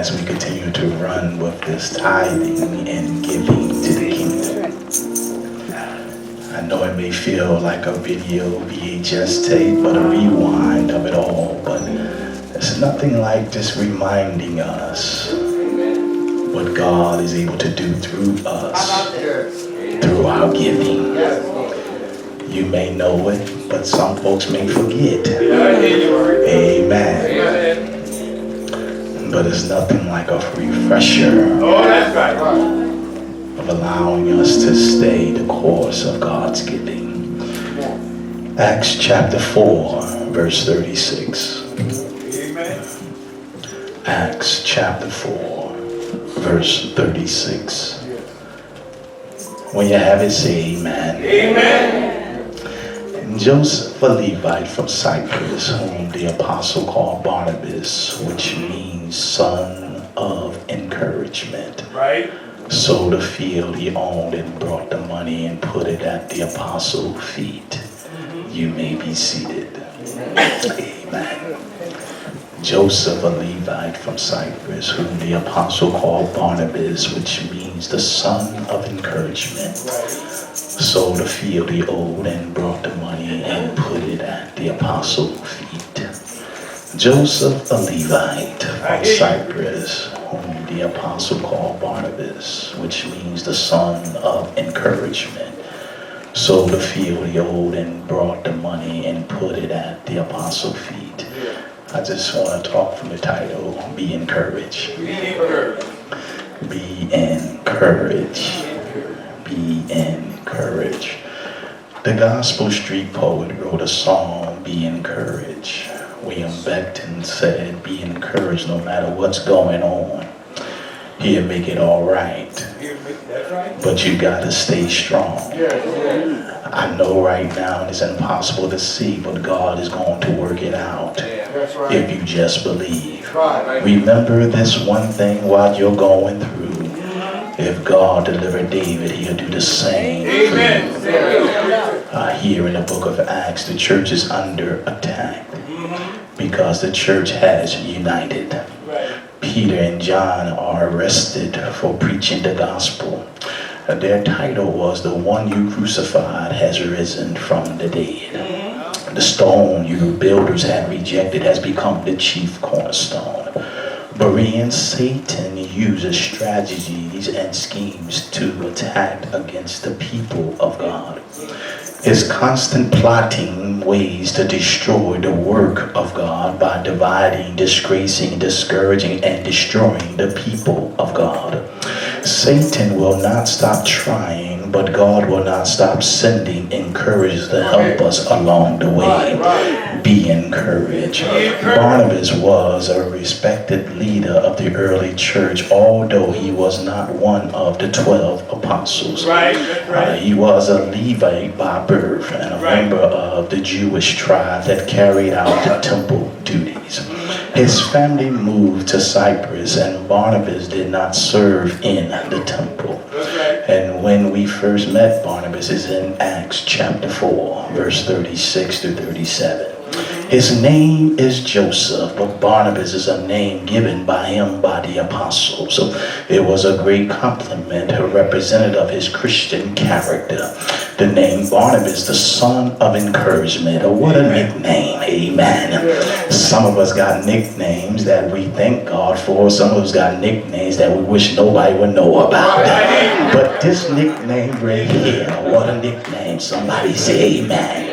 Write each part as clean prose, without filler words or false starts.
as we continue to run with this tithing and giving to the kingdom. I know it may feel like a video VHS tape, but a rewind of it all, but it's nothing like just reminding us what God is able to do through us, through our giving. You may know it, but some folks may forget. Amen. But it's nothing like a refresher of allowing us to stay the course of God's giving. Acts chapter 4, verse 36. Acts chapter 4, verse 36. When you have it, say amen. Amen. And Joseph, a Levite from Cyprus, whom the apostle called Barnabas, which means son of encouragement, right, sold a field he owned and brought the money and put it at the apostle's feet. You may be seated. Amen. Joseph, a Levite from Cyprus, whom the apostle called Barnabas, which means the son of encouragement, sold a field he owed and brought the money and put it at the apostle's feet. Joseph, a Levite from Cyprus, whom the apostle called Barnabas, which means the son of encouragement, sold a field he owed and brought the money and put it at the apostle's feet. I just want to talk from the title, Be Encouraged. Be encouraged. Be encouraged. Be encouraged. The gospel street poet wrote a song, Be Encouraged. William Beckton said, be encouraged no matter what's going on. He'll make it all right. But you gotta stay strong. I know right now it's impossible to see, but God is going to work it out if you just believe. Remember this one thing while you're going through. If God delivered David, he'll do the same for you. Here in the book of Acts, the church is under attack because the church has united. Peter and John are arrested for preaching the gospel. Their title was, The One You Crucified Has Risen from the Dead. The stone you builders had rejected has become the chief cornerstone. Berean Satan uses strategies and schemes to attack against the people of God. His constant plotting ways to destroy the work of God by dividing, disgracing, discouraging, and destroying the people of God. Satan will not stop trying, but God will not stop sending encouragers to help us along the way. Be encouraged. Barnabas was a respected leader of the early church, although he was not one of the 12 apostles. He was a Levite by birth and a member of the Jewish tribe that carried out the temple duties. His family moved to Cyprus, and Barnabas did not serve in the temple. And when we first met Barnabas is in Acts chapter 4, verse 36 to 37. His name is Joseph, but Barnabas is a name given by him by the apostles. So it was a great compliment, a representative of his Christian character. The name Barnabas, the son of encouragement. Oh, what a nickname, amen. Some of us got nicknames that we thank God for. Some of us got nicknames that we wish nobody would know about. But this nickname right here, what a nickname. Somebody say amen.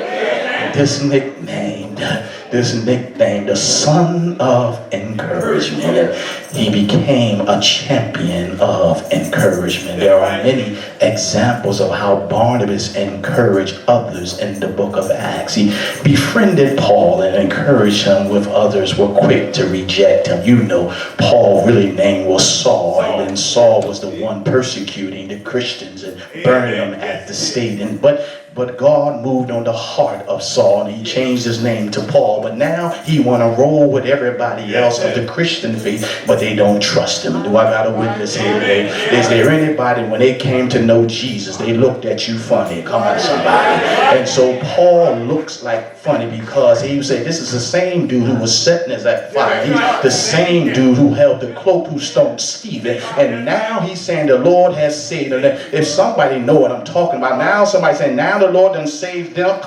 This nickname, the son of encouragement. He became a champion of encouragement. There are many examples of how Barnabas encouraged others in the book of Acts. He befriended Paul and encouraged him with others were quick to reject him. You know, Paul really name was Saul, and then Saul was the one persecuting the Christians and burning them at the stake. But But God moved on the heart of Saul, and he changed his name to Paul. But now he want to roll with everybody else of the Christian faith, but they don't trust him. Do I got a witness here today? Is there anybody, when they came to know Jesus, they looked at you funny? Come on, somebody. And so Paul looks like funny because he would say, this is the same dude who was setting us at fire. He's the same dude who held the cloak who stoned Stephen. And now he's saying the Lord has saved them. If somebody know what I'm talking about, now somebody saying, now the Lord done saved them.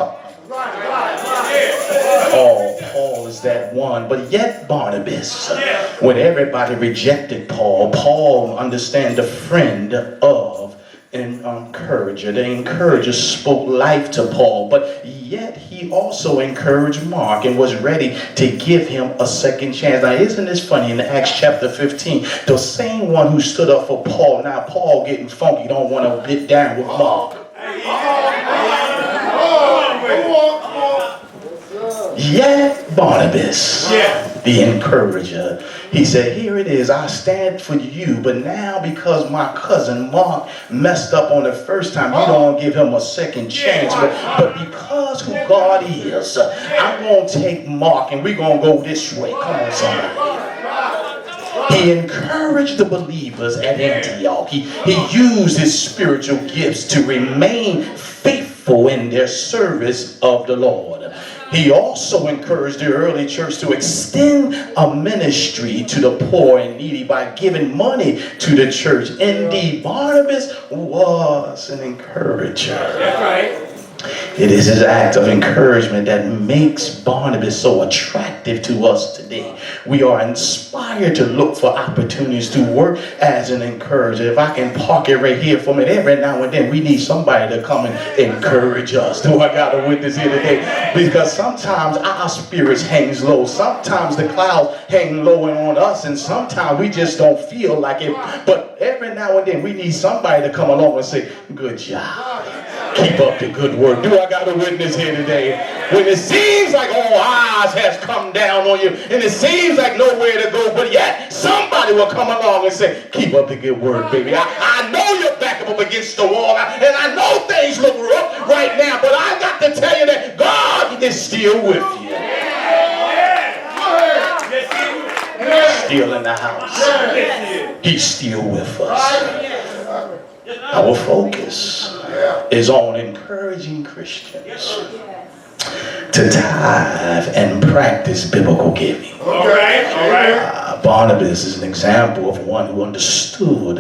Oh, Paul is that one. But yet Barnabas, when everybody rejected Paul, Paul understand the friend of an encourager. The encourager spoke life to Paul, but yet he also encouraged Mark and was ready to give him a second chance. Now, isn't this funny? In Acts chapter 15, the same one who stood up for Paul, now Paul getting funky, don't want to get down with Mark. Yet Barnabas, the encourager, he said, here it is, I stand for you, but now because my cousin Mark messed up on the first time, you don't give him a second chance, but because who God is, I'm going to take Mark and we're going to go this way. Come on, somebody. He encouraged the believers at Antioch. He used his spiritual gifts to remain faithful in their service of the Lord. He also encouraged the early church to extend a ministry to the poor and needy by giving money to the church. Indeed, Barnabas was an encourager. That's right. It is his act of encouragement that makes Barnabas so attractive to us today. We are inspired to look for opportunities to work as an encourager. If I can park it right here for a minute, every now and then we need somebody to come and encourage us. Do I got a witness here today? Because sometimes our spirits hangs low. Sometimes the clouds hang low on us, and sometimes we just don't feel like it. But every now and then we need somebody to come along and say, good job. Keep up the good work. Do I got a witness here today? When it seems like all eyes has come down on you and it seems like nowhere to go, but yet somebody will come along and say, keep up the good work, baby. I know you're back up against the wall, and I know things look rough right now, but I got to tell you that God is still with you. Still in the house. He's still with us. Our focus is on encouraging Christians to tithe and practice biblical giving. All right. Barnabas is an example of one who understood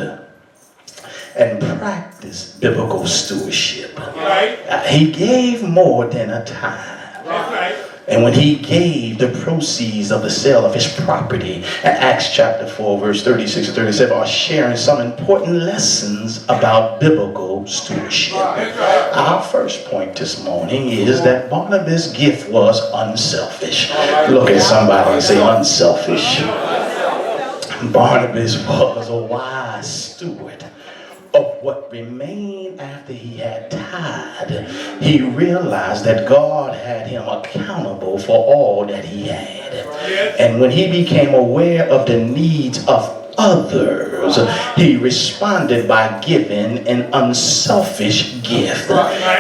and practiced biblical stewardship. He gave more than a tithe. And when he gave the proceeds of the sale of his property, in Acts chapter 4, verse 36 and 37, are sharing some important lessons about biblical stewardship. Our first point this morning is that Barnabas' gift was unselfish. Look at somebody and say unselfish. Barnabas was a wise steward of what remained after he had tithed. He realized that God had him accountable for all that he had. And when he became aware of the needs of others, he responded by giving an unselfish gift.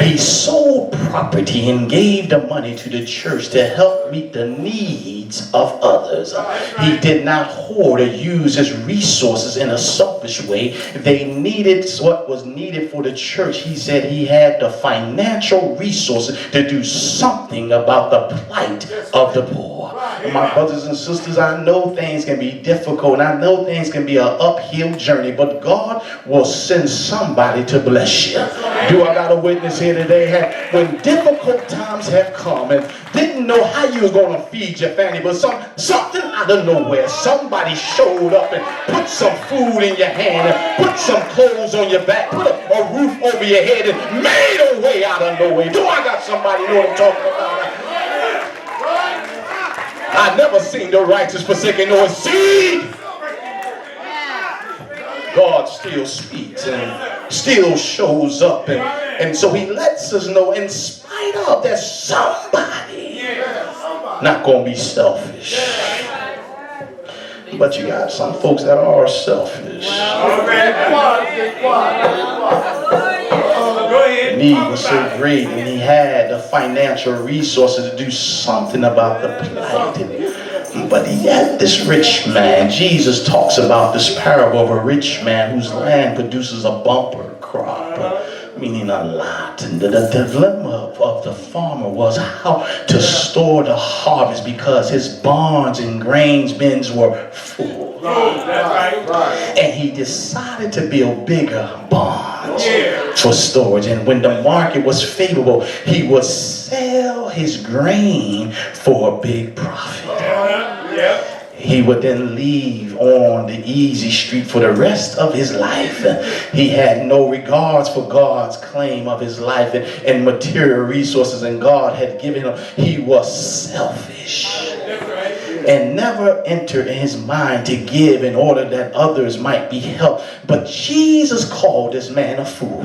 He sold property and gave the money to the church to help meet the needs of others. He did not hoard or use his resources in a selfish way. They needed what was needed for the church. He said he had the financial resources to do something about the plight of the poor. My brothers and sisters, I know things can be difficult, and I know things can be an uphill journey, but God will send somebody to bless you. Do I got a witness here today? When difficult times have come and didn't know how you was going to feed your family, but something out of nowhere, somebody showed up and put some food in your hand and put some clothes on your back, put a roof over your head and made a way out of nowhere. Do I got somebody know what I'm talking about? I never seen the righteous forsaken nor seed. God still speaks and still shows up, and so he lets us know in spite of there's somebody not going to be selfish. But you got some folks that are selfish. need was so great, and he had the financial resources to do something about the plight. But yet this rich man, Jesus talks about this parable of a rich man whose land produces a bumper crop, meaning a lot. And the dilemma of the farmer was how to store the harvest because his barns and grains bins were full. And he decided to build bigger barns for storage. And when the market was favorable, he would sell his grain for a big profit. He would then leave on the easy street for the rest of his life. He had no regards for God's claim of his life and material resources, and God had given him. He was selfish and never entered in his mind to give in order that others might be helped. But Jesus called this man a fool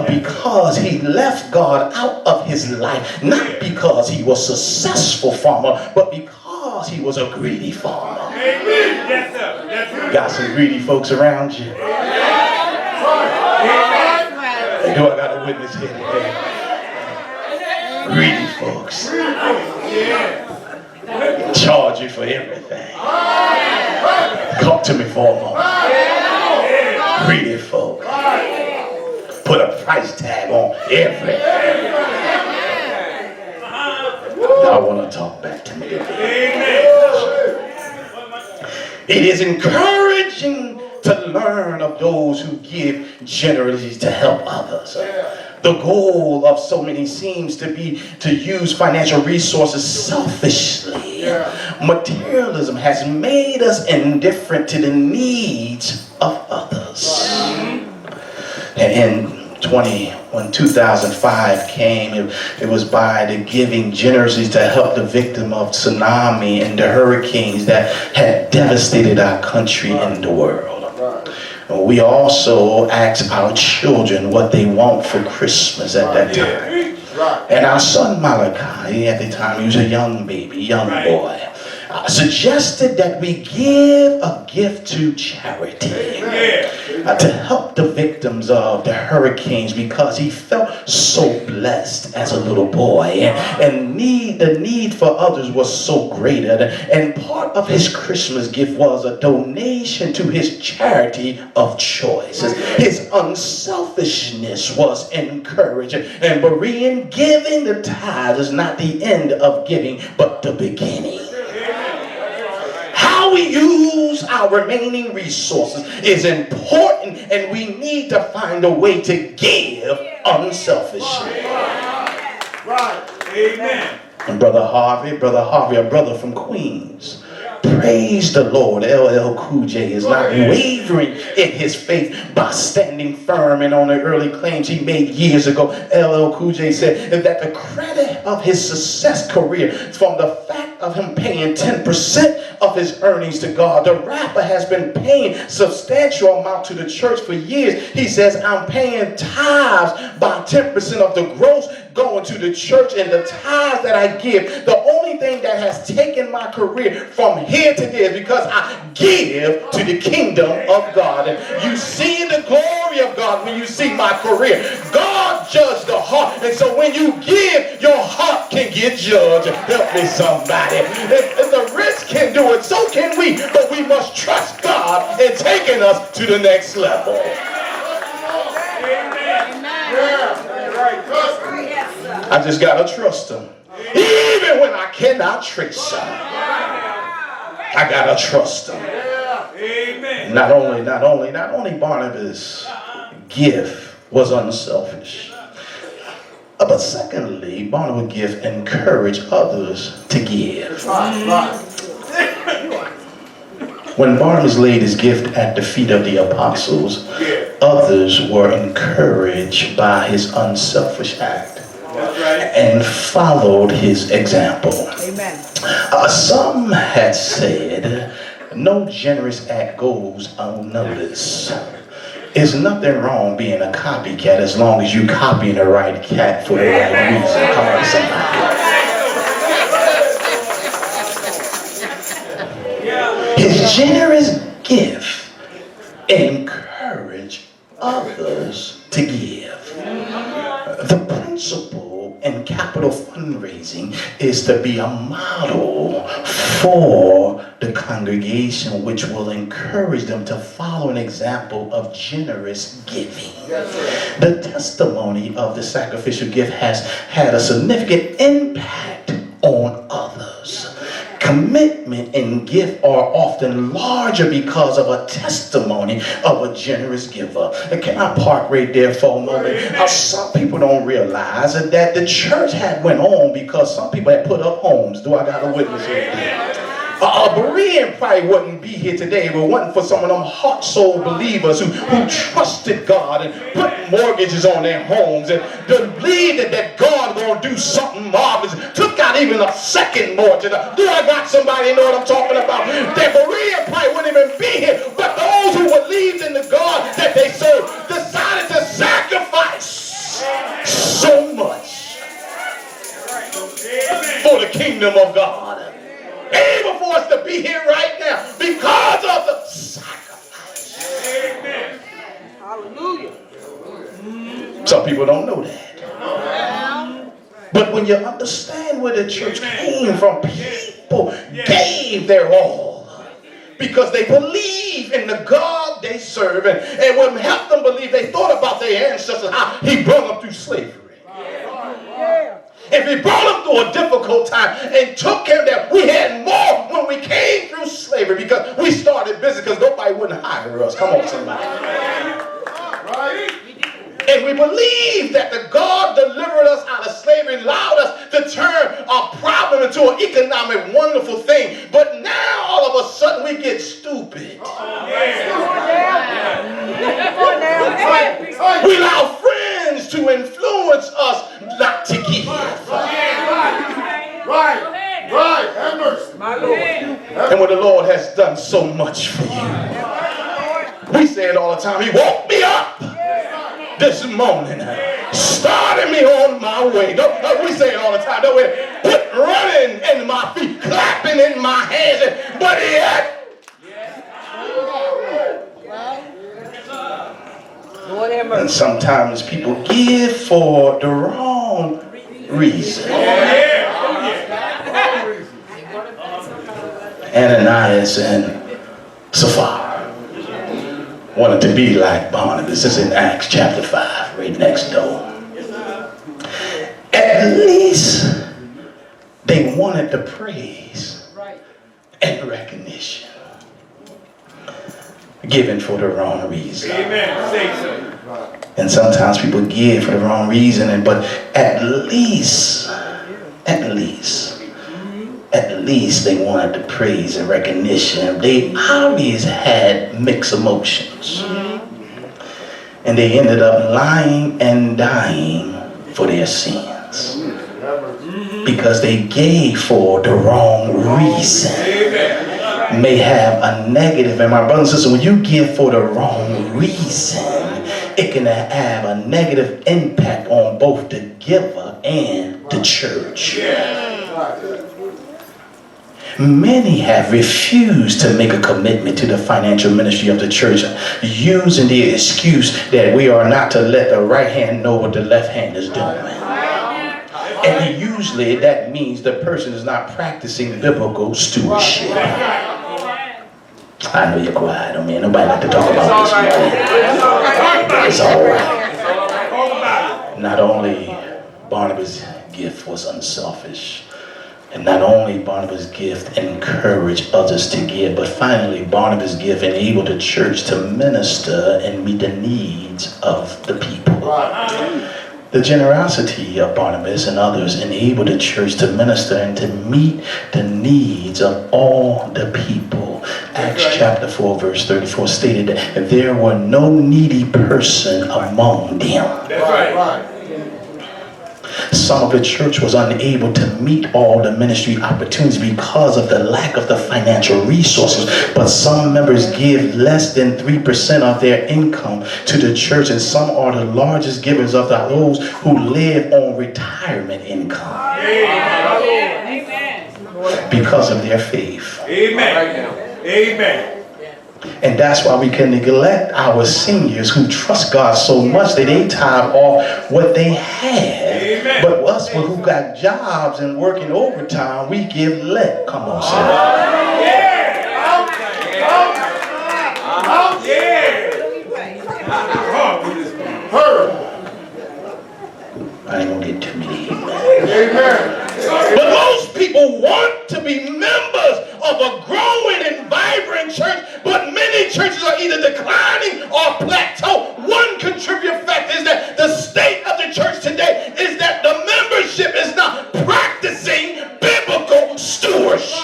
because he left God out of his life, not because he was a successful farmer, but because he was a greedy farmer. Yes, sir. Yes, sir. Got some greedy folks around you. Do I got a witness here today? Greedy folks. Charge you for everything. Talk to me for a moment. Greedy folks. Put a price tag on everything. I want to talk back to me today. It is encouraging to learn of those who give generously to help others. The goal of so many seems to be to use financial resources selfishly. Materialism has made us indifferent to the needs of others. And when 2005 came, it was by the giving generously to help the victim of tsunami and the hurricanes that had devastated our country and the world. We also asked our children what they want for Christmas at that time. And our son Malachi, at the time he was a young baby, young boy, suggested that we give a gift to charity to help the victims of the hurricanes because he felt so blessed as a little boy, and the need for others was so great. And part of his Christmas gift was a donation to his charity of choice. His unselfishness was encouraged, and Berean giving the tithe is not the end of giving but the beginning. How we use our remaining resources is important, and we need to find a way to give unselfishly. Right. Amen. And Brother Harvey, a brother from Queens, praise the Lord. LL Cool J is not wavering in his faith by standing firm, and on the early claims he made years ago, LL Cool J said that the credit of his success career from the fact of him paying 10% of his earnings to God. The rapper has been paying substantial amount to the church for years. He says, I'm paying tithes by 10% of the gross going to the church, and the tithes that I give, the only thing that has taken my career from here to there is because I give to the kingdom of God. And you see the glory of God when you see my career. God judged the heart, and so when you give, your heart can get judged. Help me somebody. If the rich can do it, so can we, but we must trust God in taking us to the next level. I just gotta trust him. Even when I cannot trace him, I gotta trust him. Not only Barnabas' gift was unselfish, but secondly, Barnabas' gift encouraged others to give. When Barnabas laid his gift at the feet of the apostles, others were encouraged by his unselfish act and followed his example. Amen. Some had said, no generous act goes unnoticed. There's nothing wrong being a copycat as long as you copying the right cat for the right reason. Come on, somebody. His generous gift encouraged others to give. fundraising is to be a model for the congregation, which will encourage them to follow an example of generous giving. The testimony of the sacrificial gift has had a significant impact on others. Commitment and gift are often larger because of a testimony of a generous giver. Can I park right there for a moment? Some people don't realize that the church had went on because some people had put up homes. Do I got a witness here? Berean probably wouldn't be here today if it wasn't for some of them heart soul believers who trusted God and put mortgages on their homes and believed that God going to do something marvelous. Took out even a second mortgage. Do I got somebody know what I'm talking about? That Berean probably wouldn't even be here, but those who believed in the God that they served decided to sacrifice so much for the kingdom of God. Able for us to be here right now because of the sacrifice. Amen. Hallelujah. Some people don't know that. But when you understand where the church came from, people gave their all because they believe in the God they serve. And what helped them believe, they thought about their ancestors, how he brought them through slavery. If he brought them through a difficult time and took care of them, we had more when we came through slavery because we started business because nobody wouldn't hire us. Come on, somebody. And we believe that the God delivered us out of slavery, allowed us to turn our problem into an economic wonderful thing. But now all of a sudden we get stupid. We allow friends to influence us not to give. And when the Lord has done so much for you, we say it all the time. He woke me up this morning, started me on my way. We say it all the time. Don't we? Put running in my feet, clapping in my hands, but yet. And sometimes people give for the wrong reason. Ananias and Sapphira wanted to be like Barnabas. This is in Acts chapter 5, right next door. At least they wanted the praise and recognition. Given for the wrong reason. Amen. And sometimes people give for the wrong reason, but at least they wanted the praise and recognition. They always had mixed emotions. And they ended up lying and dying for their sins. Because they gave for the wrong reason. May have a negative, and my brothers and sisters, when you give for the wrong reason, it can have a negative impact on both the giver and the church. Many have refused to make a commitment to the financial ministry of the church, using the excuse that we are not to let the right hand know what the left hand is doing. And usually that means the person is not practicing biblical stewardship. I know you're quiet on me. Nobody like to talk about this morning. It's all right. Not only Barnabas' gift was unselfish, and not only Barnabas' gift encouraged others to give, but finally Barnabas' gift enabled the church to minister and meet the needs of the people. The generosity of Barnabas and others enabled the church to minister and to meet the needs of all the people. Acts chapter 4 verse 34 stated that there were no needy person among them. That's right. Some of the church was unable to meet all the ministry opportunities because of the lack of the financial resources, but some members give less than 3% of their income to the church, and some are the largest givers of those who live on retirement income. Amen. Because of their faith. Amen. Amen. And that's why we can neglect our seniors who trust God so much that they tithe off what they had. Amen. But us who got jobs and working overtime, we give let. Come on, son. I ain't gonna get too many. Amen. But most people want to be members of a growing and vibrant church, but many churches are either declining or plateau. One contributing factor is that the state of the church today is that the membership is not practicing biblical stewardship.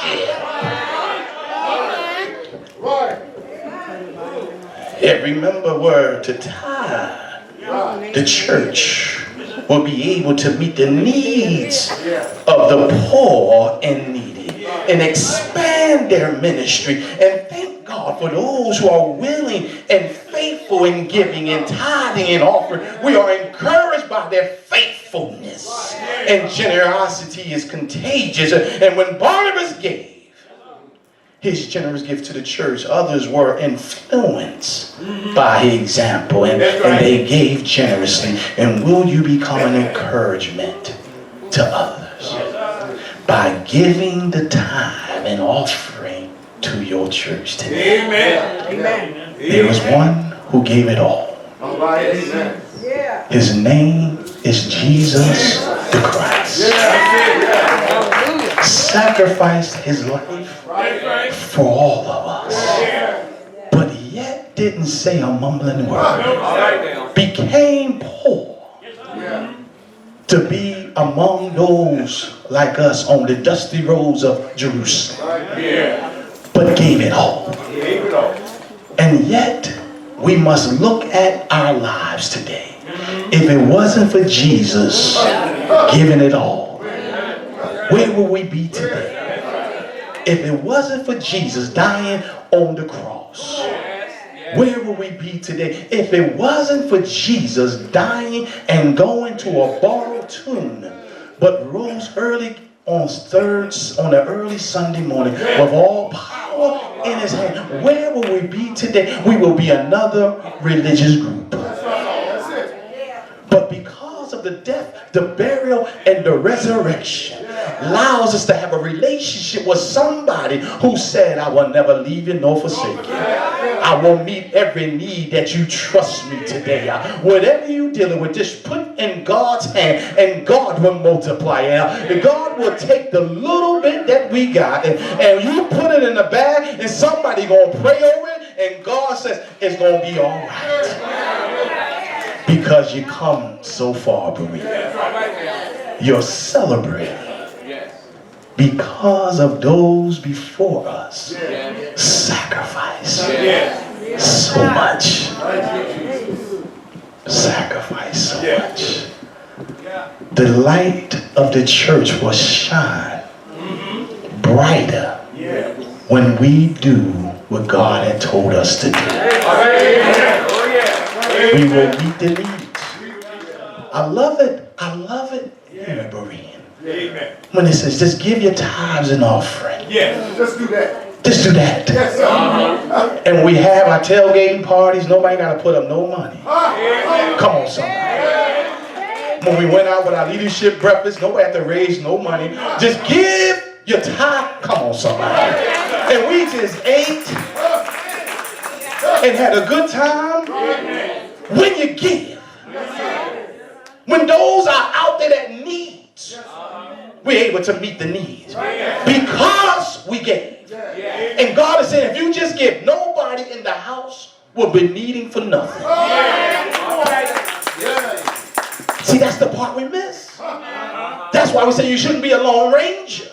Every member were to tithe, the church will be able to meet the needs of the poor and needy and expand their ministry. And thank God for those who are willing and faithful in giving and tithing and offering. We are encouraged by their faithfulness, and generosity is contagious. And when Barnabas gave his generous gift to the church, others were influenced by his example, and they gave generously. And will you become an encouragement to others by giving the tithe and offering to your church today? Amen. Amen. There was one who gave it all. Amen. His name is Jesus the Christ. Sacrificed his life for all of us, but yet didn't say a mumbling word. Became poor to be among those like us on the dusty roads of Jerusalem, but gave it all. And yet we must look at our lives today. If it wasn't for Jesus giving it all, where would we be today? If it wasn't for Jesus dying on the cross, where would we be today? If it wasn't for Jesus dying and going to a borrowed tomb, but rose early on the early Sunday morning with all power in his hand, where will we be today? We will be another religious group. But because of the death, the burial, and the resurrection, allows us to have a relationship with somebody who said, I will never leave you nor forsake you. I will meet every need that you trust me today. Whatever you're dealing with, just put in God's hand and God will multiply it. God will take the little bit that we got and you put it in the bag and somebody going to pray over it and God says it's going to be all right. Because you come so far, Berea. You're celebrating because of those before us sacrifice so much. Sacrifice so much. The light of the church will shine brighter when we do what God had told us to do. We will meet the needs. I love it. I love it here in Berean. Amen. When it says, just give your tithes and offering. Yes, just do that. Just do that. Yes, sir. And we have our tailgating parties. Nobody got to put up no money. Come on, somebody. When we went out with our leadership breakfast, nobody had to raise no money. Just give your tithe. Come on, somebody. And we just ate and had a good time. When you give, when those are out there that need, we're able to meet the needs because we gave. And God is saying, if you just give, nobody in the house will be needing for nothing. See, that's the part we miss. That's why we say you shouldn't be a lone ranger.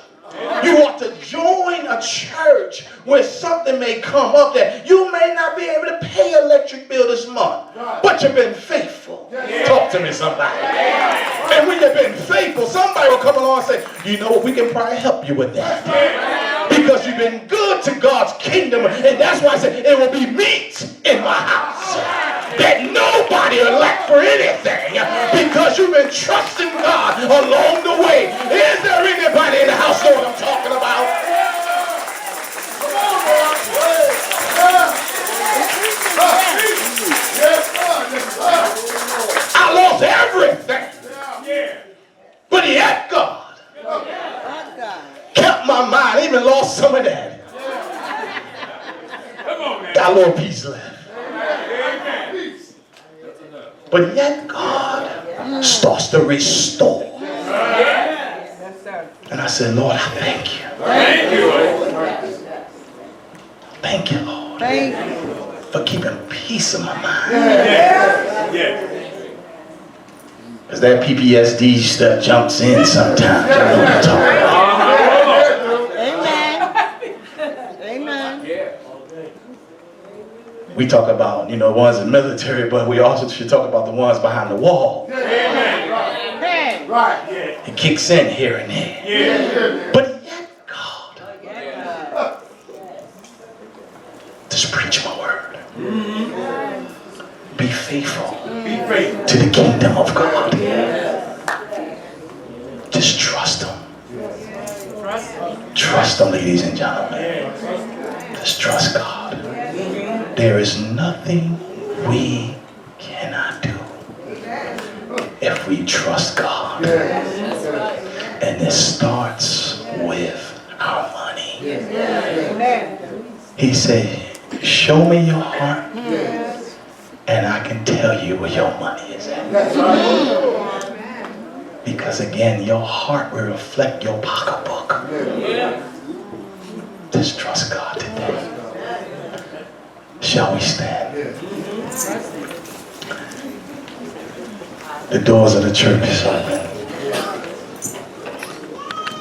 You ought to join a church where something may come up that you may not be able to pay electric bill this month, but you've been faithful. Talk to me, somebody. And when you've been faithful, somebody will come along and say, you know what, we can probably help you with that. Because you've been good to God's kingdom. And that's why I said it will be meat in my house. That nobody will lack for anything. Because you've been trusting God along the way. Is there anybody in the house know what I'm talking about? got a little piece left. But yet God starts to restore. And I said, Lord, I thank you. Thank you, Lord. Thank you, Lord. Thank you. For keeping peace in my mind. Because that PTSD stuff jumps in sometimes. You know what I'm talking about. Amen. Amen. We talk about, the ones in the military, but we also should talk about the ones behind the wall. Amen. Right. It kicks in here and there. But yet, God, just preach my word. Be faithful to the kingdom of God. Just trust Him. Trust Him, ladies and gentlemen. Just trust God. There is nothing we cannot do if we trust God. And it starts with our money. He said, show me your heart and I can tell you where your money is at. Because again, your heart will reflect your pocketbook. Just trust God today. Shall we stand? The doors of the church is open.